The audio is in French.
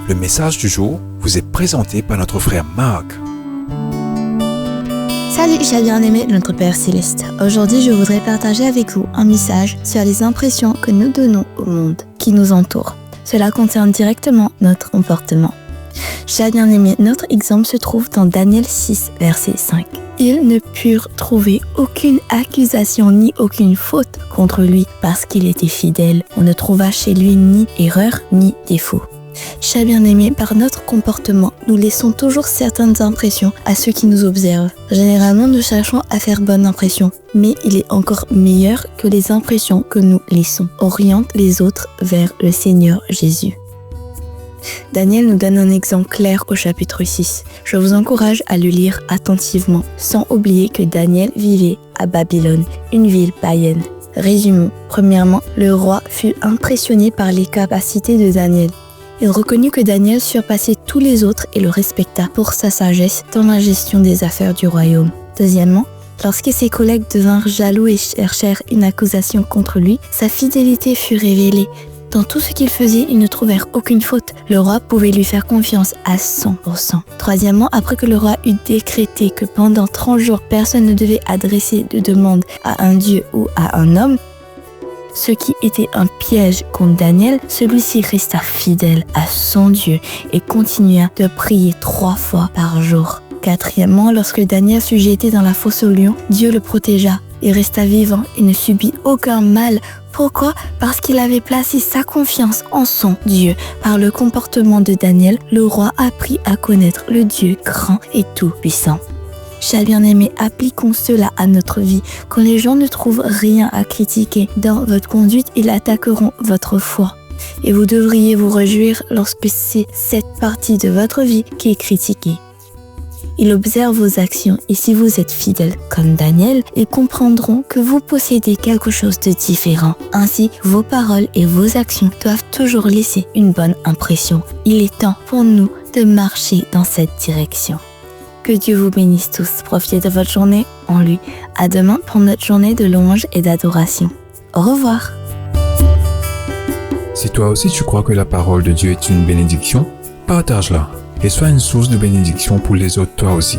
Le message du jour vous est présenté par notre frère Marc. Salut chers bien-aimés de notre Père Céleste. Aujourd'hui, je voudrais partager avec vous un message sur les impressions que nous donnons au monde qui nous entoure. Cela concerne directement notre comportement. Chers bien-aimés, notre exemple se trouve dans Daniel 6, verset 5. Ils ne purent trouver aucune accusation ni aucune faute contre lui parce qu'il était fidèle. On ne trouva chez lui ni erreur ni défaut. Chers bien-aimés, par notre comportement, nous laissons toujours certaines impressions à ceux qui nous observent. Généralement, nous cherchons à faire bonne impression, mais il est encore meilleur que les impressions que nous laissons. Oriente les autres vers le Seigneur Jésus. Daniel nous donne un exemple clair au chapitre 6. Je vous encourage à le lire attentivement, sans oublier que Daniel vivait à Babylone, une ville païenne. Résumons. Premièrement, le roi fut impressionné par les capacités de Daniel. Il reconnut que Daniel surpassait tous les autres et le respecta pour sa sagesse dans la gestion des affaires du royaume. Deuxièmement, lorsque ses collègues devinrent jaloux et cherchèrent une accusation contre lui, sa fidélité fut révélée. Dans tout ce qu'il faisait, ils ne trouvèrent aucune faute. Le roi pouvait lui faire confiance à 100%. Troisièmement, après que le roi eut décrété que pendant 30 jours, personne ne devait adresser de demande à un dieu ou à un homme, ce qui était un piège contre Daniel, celui-ci resta fidèle à son Dieu et continua de prier 3 fois par jour. Quatrièmement, lorsque Daniel fut jeté dans la fosse aux lions, Dieu le protégea. Il resta vivant et ne subit aucun mal. Pourquoi ? Parce qu'il avait placé sa confiance en son Dieu. Par le comportement de Daniel, le roi apprit à connaître le Dieu grand et tout-puissant. Chers bien-aimés, appliquons cela à notre vie. Quand les gens ne trouvent rien à critiquer dans votre conduite, ils attaqueront votre foi. Et vous devriez vous réjouir lorsque c'est cette partie de votre vie qui est critiquée. Ils observent vos actions et si vous êtes fidèle comme Daniel, ils comprendront que vous possédez quelque chose de différent. Ainsi, vos paroles et vos actions doivent toujours laisser une bonne impression. Il est temps pour nous de marcher dans cette direction. Que Dieu vous bénisse tous. Profitez de votre journée en lui. À demain pour notre journée de louange et d'adoration. Au revoir. Si toi aussi tu crois que la parole de Dieu est une bénédiction, partage-la et sois une source de bénédiction pour les autres toi aussi.